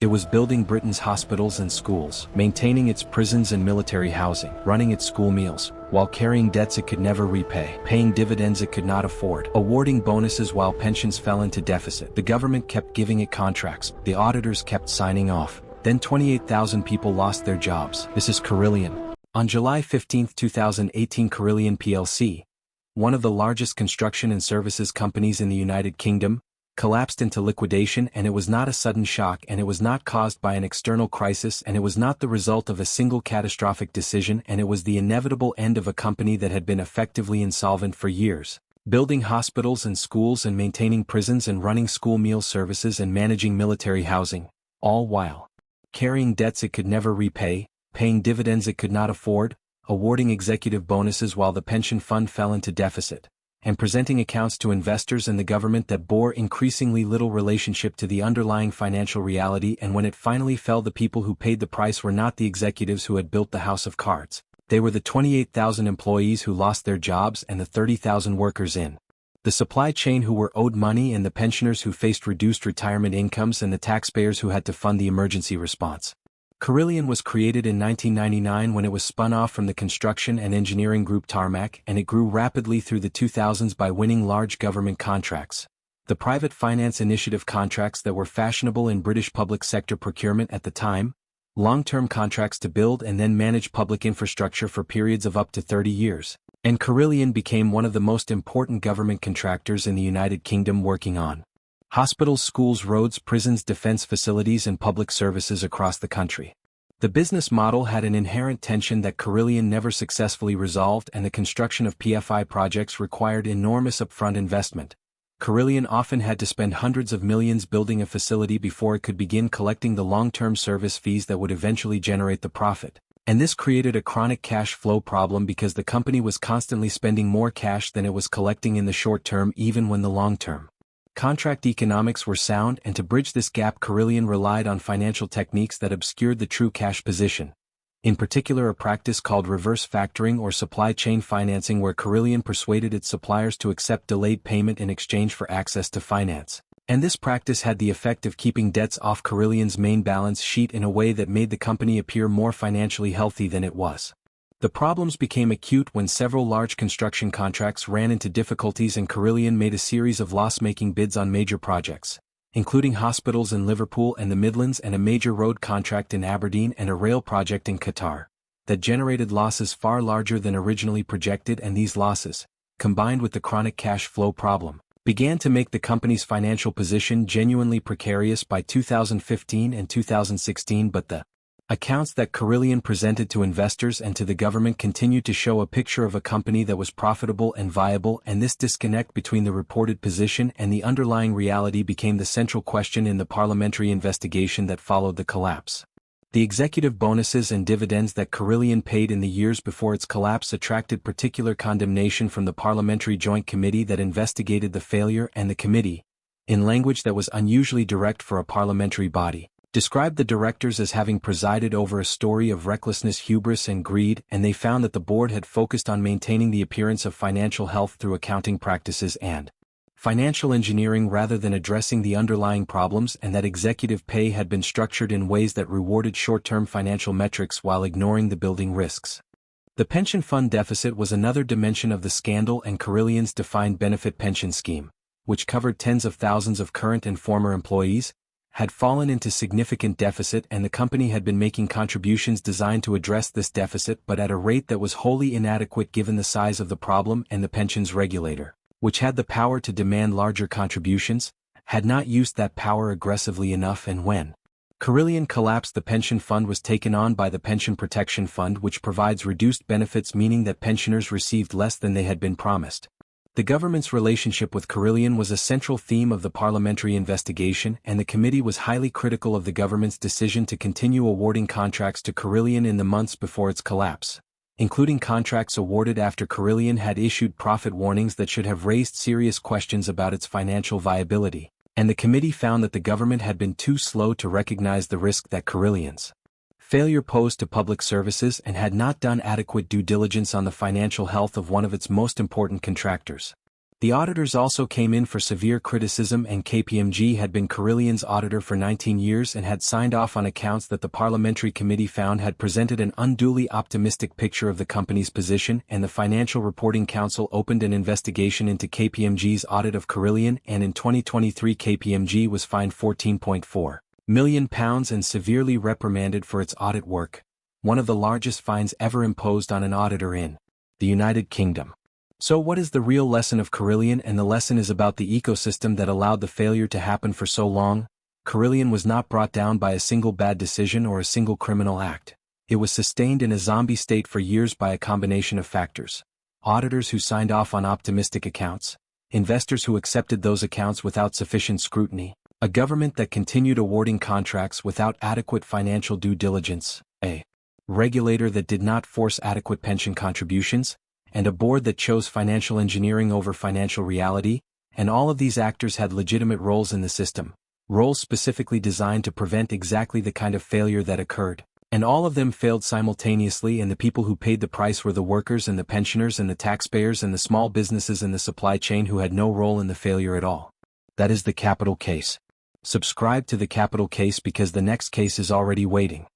It was building Britain's hospitals and schools, maintaining its prisons and military housing, running its school meals, while carrying debts it could never repay, paying dividends it could not afford, awarding bonuses while pensions fell into deficit. The government kept giving it contracts, the auditors kept signing off. Then 28,000 people lost their jobs. This is Carillion. On July 15, 2018, Carillion plc, one of the largest construction and services companies in the United Kingdom, collapsed into liquidation, and it was not a sudden shock, and it was not caused by an external crisis, and it was not the result of a single catastrophic decision, and it was the inevitable end of a company that had been effectively insolvent for years, building hospitals and schools and maintaining prisons and running school meal services and managing military housing, all while carrying debts it could never repay, paying dividends it could not afford, awarding executive bonuses while the pension fund fell into deficit, and presenting accounts to investors and the government that bore increasingly little relationship to the underlying financial reality. And when it finally fell, the people who paid the price were not the executives who had built the house of cards. They were the 28,000 employees who lost their jobs and the 30,000 workers in the supply chain who were owed money, and the pensioners who faced reduced retirement incomes, and the taxpayers who had to fund the emergency response. Carillion was created in 1999 when it was spun off from the construction and engineering group Tarmac, and it grew rapidly through the 2000s by winning large government contracts. The private finance initiative contracts that were fashionable in British public sector procurement at the time, long-term contracts to build and then manage public infrastructure for periods of up to 30 years. And Carillion became one of the most important government contractors in the United Kingdom, working on hospitals, schools, roads, prisons, defense facilities, and public services across the country. The business model had an inherent tension that Carillion never successfully resolved, and the construction of PFI projects required enormous upfront investment. Carillion often had to spend hundreds of millions building a facility before it could begin collecting the long-term service fees that would eventually generate the profit. And this created a chronic cash flow problem because the company was constantly spending more cash than it was collecting in the short term, even when the long-term contract economics were sound. And to bridge this gap, Carillion relied on financial techniques that obscured the true cash position. In particular, a practice called reverse factoring or supply chain financing, where Carillion persuaded its suppliers to accept delayed payment in exchange for access to finance. And this practice had the effect of keeping debts off Carillion's main balance sheet in a way that made the company appear more financially healthy than it was. The problems became acute when several large construction contracts ran into difficulties, and Carillion made a series of loss-making bids on major projects, including hospitals in Liverpool and the Midlands, and a major road contract in Aberdeen, and a rail project in Qatar, that generated losses far larger than originally projected. And these losses, combined with the chronic cash flow problem, began to make the company's financial position genuinely precarious by 2015 and 2016. But the accounts that Carillion presented to investors and to the government continued to show a picture of a company that was profitable and viable, and this disconnect between the reported position and the underlying reality became the central question in the parliamentary investigation that followed the collapse. The executive bonuses and dividends that Carillion paid in the years before its collapse attracted particular condemnation from the Parliamentary Joint Committee that investigated the failure, and the committee, in language that was unusually direct for a parliamentary body, described the directors as having presided over a story of recklessness, hubris, and greed, and they found that the board had focused on maintaining the appearance of financial health through accounting practices and financial engineering rather than addressing the underlying problems, and that executive pay had been structured in ways that rewarded short-term financial metrics while ignoring the building risks. The pension fund deficit was another dimension of the scandal, and Carillion's defined benefit pension scheme, which covered tens of thousands of current and former employees, had fallen into significant deficit, and the company had been making contributions designed to address this deficit, but at a rate that was wholly inadequate given the size of the problem, and the pensions regulator, which had the power to demand larger contributions, had not used that power aggressively enough. And when Carillion collapsed, the pension fund was taken on by the Pension Protection Fund, which provides reduced benefits, meaning that pensioners received less than they had been promised. The government's relationship with Carillion was a central theme of the parliamentary investigation, and the committee was highly critical of the government's decision to continue awarding contracts to Carillion in the months before its collapse, including contracts awarded after Carillion had issued profit warnings that should have raised serious questions about its financial viability. And the committee found that the government had been too slow to recognize the risk that Carillion's failure posed to public services, and had not done adequate due diligence on the financial health of one of its most important contractors. The auditors also came in for severe criticism, and KPMG had been Carillion's auditor for 19 years and had signed off on accounts that the parliamentary committee found had presented an unduly optimistic picture of the company's position, and the Financial Reporting Council opened an investigation into KPMG's audit of Carillion, and in 2023 KPMG was fined £14.4 million and severely reprimanded for its audit work, one of the largest fines ever imposed on an auditor in the United Kingdom. So what is the real lesson of Carillion? And the lesson is about the ecosystem that allowed the failure to happen for so long. Carillion was not brought down by a single bad decision or a single criminal act. It was sustained in a zombie state for years by a combination of factors. Auditors who signed off on optimistic accounts, investors who accepted those accounts without sufficient scrutiny, a government that continued awarding contracts without adequate financial due diligence, a regulator that did not force adequate pension contributions, and a board that chose financial engineering over financial reality, and all of these actors had legitimate roles in the system, roles specifically designed to prevent exactly the kind of failure that occurred. And all of them failed simultaneously, and the people who paid the price were the workers and the pensioners and the taxpayers and the small businesses in the supply chain who had no role in the failure at all. That is the capital case. Subscribe to the capital case because the next case is already waiting.